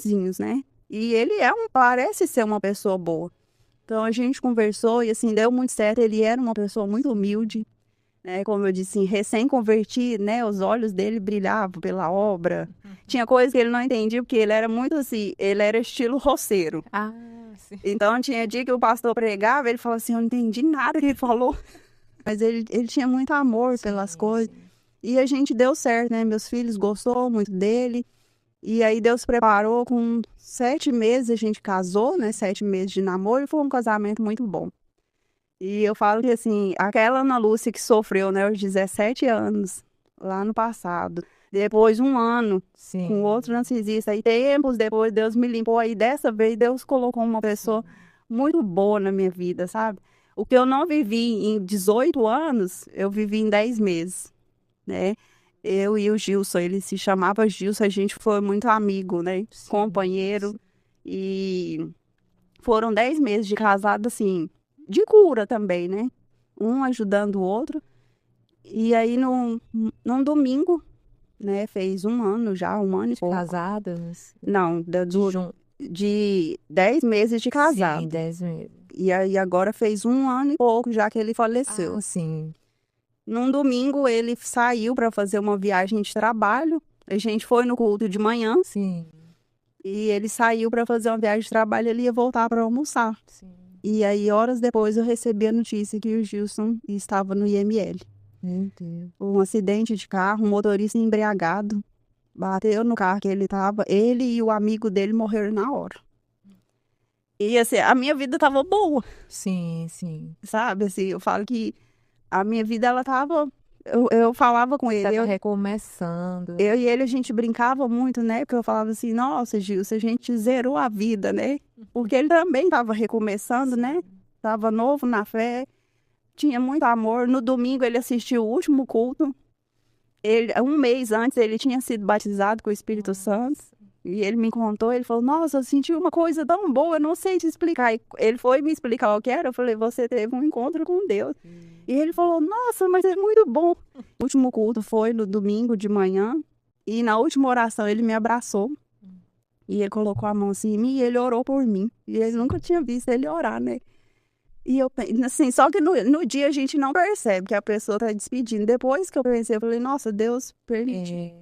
bonzinhos, né? E ele parece ser uma pessoa boa. Então a gente conversou e assim, deu muito certo. Ele era uma pessoa muito humilde, né? Como eu disse, assim, recém-convertido, né? Os olhos dele brilhavam pela obra. Tinha coisas que ele não entendia, porque ele era muito assim, ele era estilo roceiro. Ah, sim. Então tinha dia que o pastor pregava, ele falava assim, eu não entendi nada que ele falou. Mas ele tinha muito amor pelas Sim, coisas. sim. E a gente deu certo, né? Meus filhos gostou muito dele. E aí Deus preparou com 7 meses, a gente casou, né? 7 meses de namoro e foi um casamento muito bom. E eu falo que assim, aquela Ana Lúcia que sofreu, né, aos 17 anos, lá no passado. Depois um ano com Sim. outro narcisista. Aí tempos depois Deus me limpou. Aí dessa vez Deus colocou uma pessoa muito boa na minha vida, sabe? O que eu não vivi em 18 anos, eu vivi em 10 meses, né? Eu e o Gilson, ele se chamava Gilson, a gente foi muito amigo, né? Sim, Companheiro. sim. E foram 10 meses de casado, assim, de cura também, né? Um ajudando o outro. E aí, num domingo, né? Fez um ano já, um ano e De pouco. casadas, Não, de junto. de 10 meses de Sim, casado. 10 meses. E aí, agora fez um ano e pouco já que ele Ah, faleceu. sim. Num domingo, ele saiu para fazer uma viagem de trabalho. A gente foi no culto de manhã Sim, e ele saiu para fazer uma viagem de trabalho. Ele ia voltar para almoçar. sim. E aí, horas depois, eu recebi a notícia que o Gilson estava no IML. Meu Deus. Um acidente de carro, um motorista embriagado bateu no carro que ele estava. Ele e o amigo dele morreram na hora. E assim, a minha vida estava boa, Sim, sim. sabe? Assim, eu falo que a minha vida, ela estava. Eu falava com ele, Tava recomeçando. eu e ele, a gente brincava muito, né? Porque eu falava assim, nossa, Gilson, a gente zerou a vida, né? Porque ele também estava recomeçando, né? Sim. Estava novo na fé. Tinha muito amor. No domingo ele assistiu o último culto. Ele, um mês antes ele tinha sido batizado com o Espírito Santo. Nossa. E ele me contou, ele falou, nossa, eu senti uma coisa tão boa, eu não sei te explicar. E ele foi me explicar o que era. Eu falei, você teve um encontro com Deus. E ele falou, nossa, mas é muito bom. O último culto foi no domingo de manhã. E na última oração ele me abraçou. E ele colocou a mão assim em mim e ele orou por mim. E ele nunca tinha visto ele orar, né? E eu, assim, só que no dia a gente não percebe que a pessoa tá despedindo. Depois que eu pensei, eu falei, nossa, Deus permitiu. É,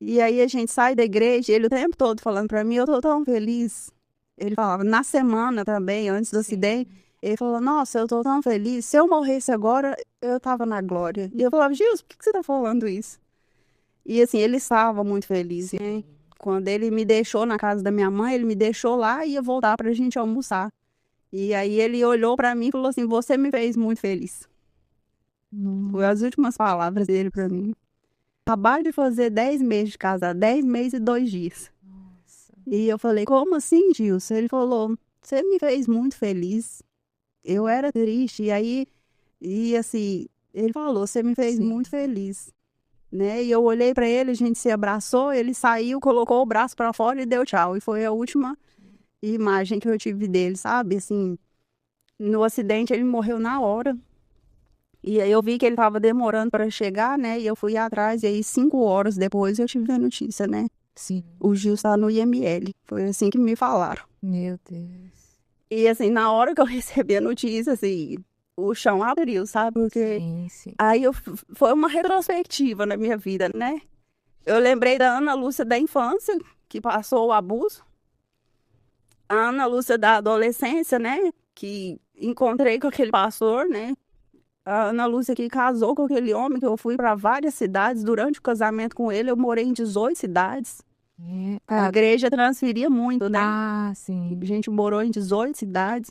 E aí a gente sai da igreja, ele o tempo todo falando pra mim, eu tô tão feliz. Ele falava, na semana também, antes do acidente, sim. ele falou, nossa, eu tô tão feliz. Se eu morresse agora, eu tava na glória. E eu falava, Gilson, por que você tá falando isso? E assim, ele estava muito feliz, né? Sim. Quando ele me deixou na casa da minha mãe, ele me deixou lá e ia voltar pra gente almoçar. E aí ele olhou pra mim e falou assim: Você me fez muito feliz. Foi Nossa. as últimas palavras dele pra mim. Acabaram de fazer 10 meses de casado, 10 meses e 2 dias. Nossa. E eu falei: Como assim, Gilson? Ele falou: Você me fez muito feliz. Eu era triste. E aí, e assim, ele falou: Você me fez muito Sim. feliz. Né? E eu olhei pra ele, a gente se abraçou, ele saiu, colocou o braço pra fora e deu tchau. E foi a última imagem que eu tive dele, sabe? Assim, no acidente ele morreu na hora. E aí eu vi que ele estava demorando para chegar, né? E eu fui atrás, e aí 5 horas depois eu tive a notícia, né? Sim. O Gil está no IML. Foi assim que me falaram. Meu Deus. E assim, na hora que eu recebi a notícia, assim, o chão abriu, sabe? Porque Sim, sim. aí foi uma retrospectiva na minha vida, né? Eu lembrei da Ana Lúcia da infância, que passou o abuso. A Ana Lúcia da adolescência, né? Que encontrei com aquele pastor, né? A Ana Lúcia que casou com aquele homem, que eu fui para várias cidades. Durante o casamento com ele, eu morei em 18 cidades. É. A igreja transferia muito, né? Ah, A sim. gente morou em 18 cidades.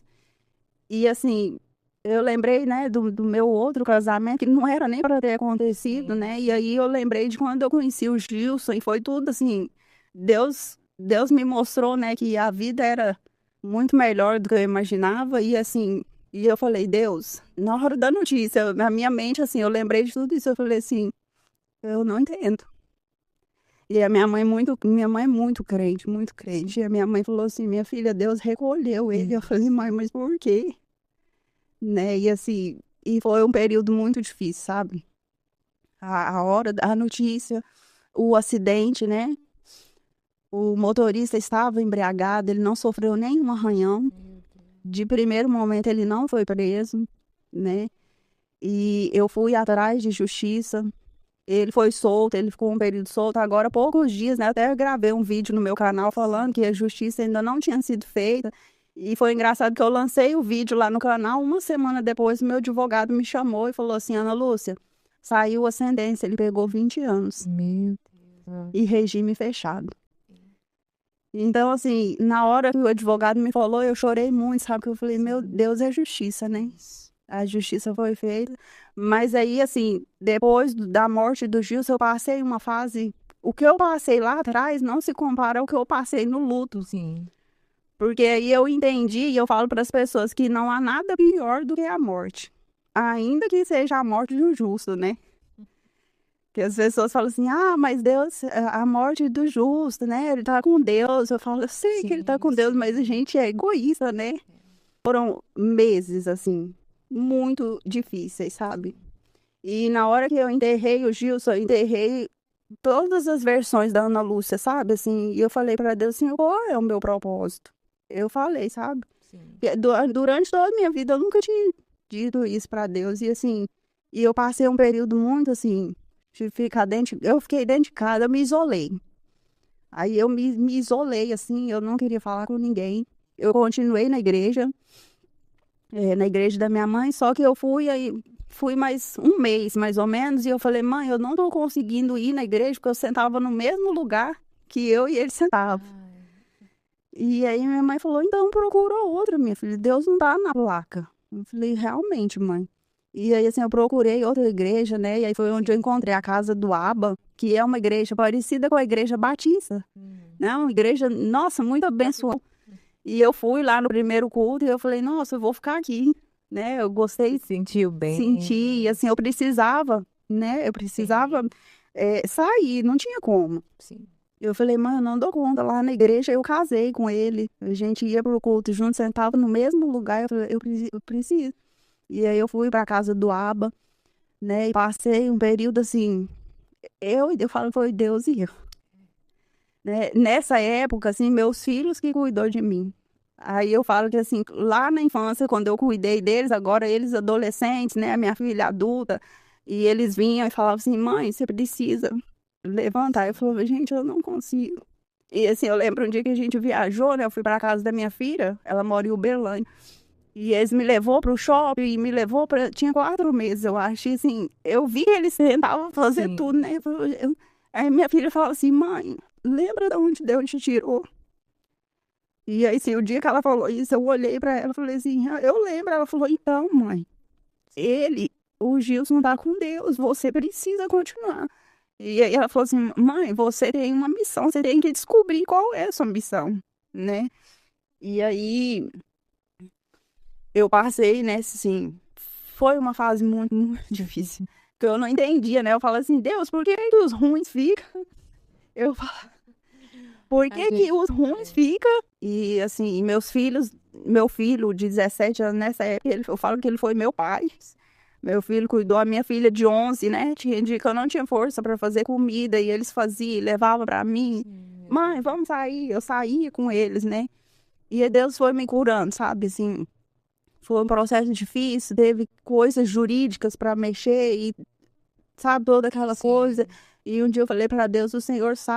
E assim, eu lembrei, né, do meu outro casamento, que não era nem para ter acontecido, Sim, né? E sim. aí eu lembrei de quando eu conheci o Gilson, e foi tudo assim. Deus me mostrou, né, que a vida era muito melhor do que eu imaginava. E assim, e eu falei, Deus, na hora da notícia, na minha mente, assim, eu lembrei de tudo isso. Eu falei assim, eu não entendo. E a minha mãe é muito crente, muito crente. E a minha mãe falou assim, minha filha, Deus recolheu ele. Eu falei, mãe, mas por quê? Né? E assim, e foi um período muito difícil, sabe? A hora da notícia, o acidente, né? O motorista estava embriagado, ele não sofreu nenhum arranhão. De primeiro momento, ele não foi preso, né? E eu fui atrás de justiça. Ele foi solto, ele ficou um período solto. Agora, há poucos dias, né? Até gravei um vídeo no meu canal falando que a justiça ainda não tinha sido feita. E foi engraçado que eu lancei o vídeo lá no canal. Uma semana depois, meu advogado me chamou e falou assim: Ana Lúcia, saiu a sentença, ele pegou 20 anos. Meu Deus. E regime fechado. Então, assim, na hora que o advogado me falou, eu chorei muito, sabe? Que eu falei, meu Deus, é justiça, né? A justiça foi feita. Mas aí, assim, depois da morte do Gilson, eu passei uma fase... O que eu passei lá atrás não se compara ao que eu passei no luto. Sim. Porque aí eu entendi e eu falo para as pessoas que não há nada pior do que a morte. Ainda que seja a morte do justo, né? Que as pessoas falam assim, mas Deus, a morte do justo, né? Ele tá com Deus. Eu falo, eu sei que ele tá com Deus, mas a gente é egoísta, né? Foram meses, assim, muito difíceis, sabe? E na hora que eu enterrei o Gilson, eu enterrei todas as versões da Ana Lúcia, sabe? Assim, e eu falei para Deus, assim, qual é o meu propósito? Eu falei, sabe? Durante toda a minha vida, eu nunca tinha dito isso para Deus. E assim, e eu passei um período muito, assim... Eu fiquei dentro de casa, eu me isolei. Aí eu me isolei, assim, eu não queria falar com ninguém. Eu continuei na igreja da minha mãe, só que eu fui mais um mês, mais ou menos, e eu falei, mãe, eu não tô conseguindo ir na igreja, porque eu sentava no mesmo lugar que eu e ele sentavam. E aí minha mãe falou, então procura outra, minha filha, Deus não tá na placa. Eu falei, realmente, mãe. E aí, assim, eu procurei outra igreja, né? E aí foi onde eu encontrei a Casa do Aba, que é uma igreja parecida com a Igreja Batista. Né? Uma igreja, nossa, muito abençoada. E eu fui lá no primeiro culto e eu falei, nossa, eu vou ficar aqui, né? Eu gostei. Sentiu bem? Senti, e assim, eu precisava, né? Eu precisava sair, não tinha como. Sim. Eu falei, mãe, eu não dou conta. Lá na igreja eu casei com ele. A gente ia pro culto junto, sentava no mesmo lugar. Eu falei, eu preciso. E aí eu fui para casa do Aba, né? E passei um período assim, eu falo que foi Deus e eu. Né? Nessa época, assim, meus filhos que cuidou de mim. Aí eu falo que assim, lá na infância, quando eu cuidei deles, agora eles adolescentes, né? A minha filha adulta, e eles vinham e falavam assim, mãe, você precisa levantar. Eu falava, gente, eu não consigo. E assim, eu lembro um dia que a gente viajou, né? Eu fui para casa da minha filha, ela mora em Uberlândia. E eles me levou para o shopping, me levou para... Tinha 4 meses, eu acho. E assim, eu vi que eles tentavam fazer tudo, né? Aí minha filha falava assim, mãe, lembra de onde Deus te tirou? E aí, assim, o dia que ela falou isso, eu olhei para ela e falei assim, eu lembro. Ela falou, então, mãe, o Gilson tá com Deus, você precisa continuar. E aí ela falou assim, mãe, você tem uma missão, você tem que descobrir qual é a sua missão, né? E aí... Eu passei, né, assim, foi uma fase muito, muito difícil, que eu não entendia, né, eu falo assim, Deus, por que os ruins ficam? Eu falo, por que os ruins ficam? E, assim, meus filhos, meu filho de 17 anos, nessa época, eu falo que ele foi meu pai, meu filho cuidou, a minha filha de 11, né, tinha dia que eu não tinha força para fazer comida, e eles faziam, levavam para mim, mãe, vamos sair, eu saía com eles, né, e Deus foi me curando, sabe, assim... Foi um processo difícil, teve coisas jurídicas para mexer e, sabe, toda aquela coisa. E um dia eu falei para Deus, o Senhor sabe